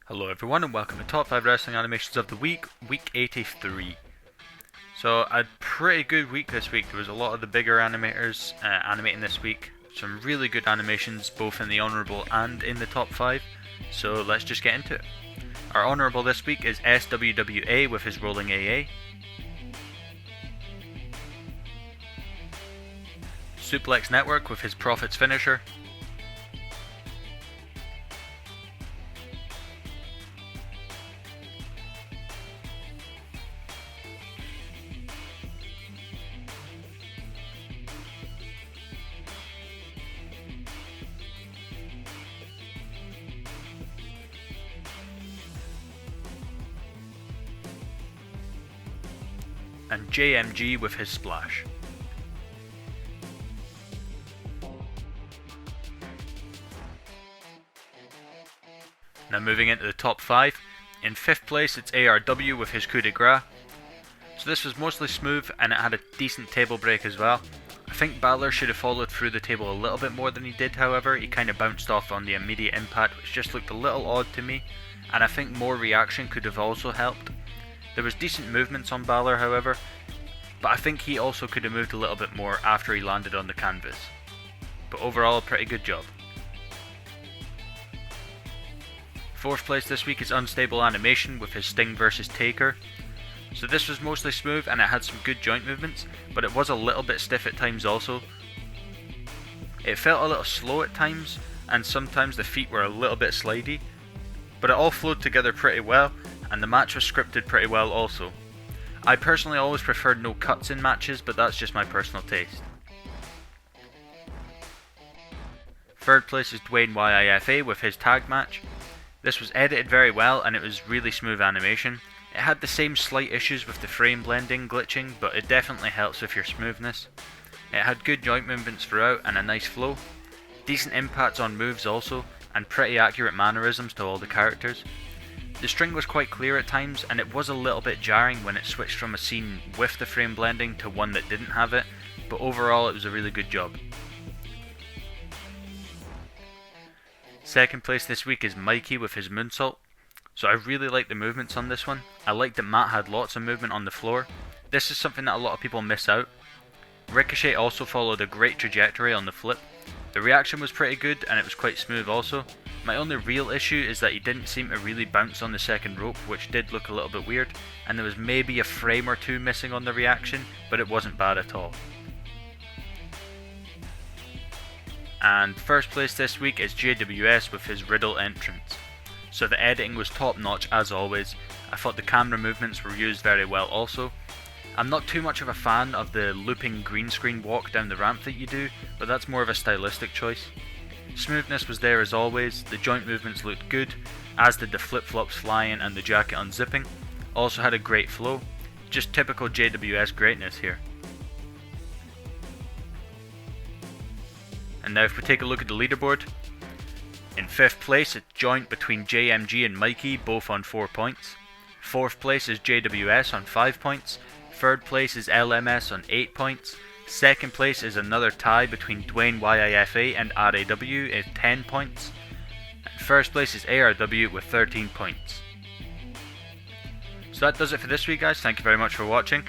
Hello everyone and welcome to Top 5 Wrestling Animations of the Week, Week 83. So a pretty good week this week. There was a lot of the bigger animators animating this week. Some really good animations both in the Honourable and in the Top 5. So let's just get into it. Our Honourable this week is SWWA with his Rolling AA. SuplexNetwork with his Profits finisher. And JMG with his Splash. Now moving into the top 5, in 5th place it's ARW with his Coup de Grace. So this was mostly smooth and it had a decent table break as well. I think Balor should have followed through the table a little bit more than he did, however. He kind of bounced off on the immediate impact, which just looked a little odd to me, and I think more reaction could have also helped. There was decent movements on Balor, however, but I think he also could have moved a little bit more after he landed on the canvas. But overall, a pretty good job. 4th place this week is Unstable Animation with his Sting vs Taker. So this was mostly smooth and it had some good joint movements, but it was a little bit stiff at times also. It felt a little slow at times, and sometimes the feet were a little bit slidey, but it all flowed together pretty well, and the match was scripted pretty well also. I personally always preferred no cuts in matches, but that's just my personal taste. 3rd place is Dwayne YIFA with his tag match. This was edited very well and it was really smooth animation. It had the same slight issues with the frame blending glitching, but it definitely helps with your smoothness. It had good joint movements throughout and a nice flow. Decent impacts on moves also, and pretty accurate mannerisms to all the characters. The string was quite clear at times, and it was a little bit jarring when it switched from a scene with the frame blending to one that didn't have it, but overall it was a really good job. 2nd place this week is Myqee with his moonsault. So I really like the movements on this one. I like that Matt had lots of movement on the floor. This is something that a lot of people miss out. Ricochet also followed a great trajectory on the flip. The reaction was pretty good and it was quite smooth also. My only real issue is that he didn't seem to really bounce on the second rope, which did look a little bit weird, and there was maybe a frame or two missing on the reaction, but it wasn't bad at all. And 1st place this week is JWS with his Riddle entrance. So the editing was top notch as always. I thought the camera movements were used very well also. I'm not too much of a fan of the looping green screen walk down the ramp that you do, but that's more of a stylistic choice. Smoothness was there as always, the joint movements looked good, as did the flip-flops flying and the jacket unzipping. Also had a great flow, just typical JWS greatness here. And now if we take a look at the leaderboard, in 5th place it's joint between JMG and Myqee, both on 4 points. 4th place is JWS on 5 points. 3rd place is LMS on 8 points. 2nd place is another tie between Dwayne YIFA and RAW at 10 points. And 1st place is ARW with 13 points. So that does it for this week guys, thank you very much for watching.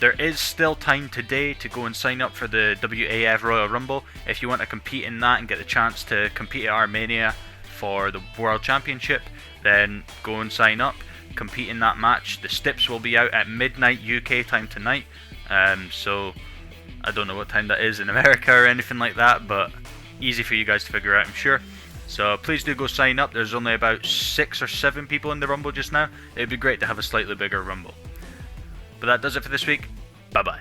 There is still time today to go and sign up for the WAF Royal Rumble if you want to compete in that and get the chance to compete at Armenia for the World Championship. Then go and sign up, compete in that match. The Stips will be out at midnight UK time tonight, so I don't know what time that is in America or anything like that, but easy for you guys to figure out I'm sure. So please do go sign up. There's only about 6 or 7 people in the Rumble just now. It'd be great to have a slightly bigger Rumble. But that does it for this week. Bye bye.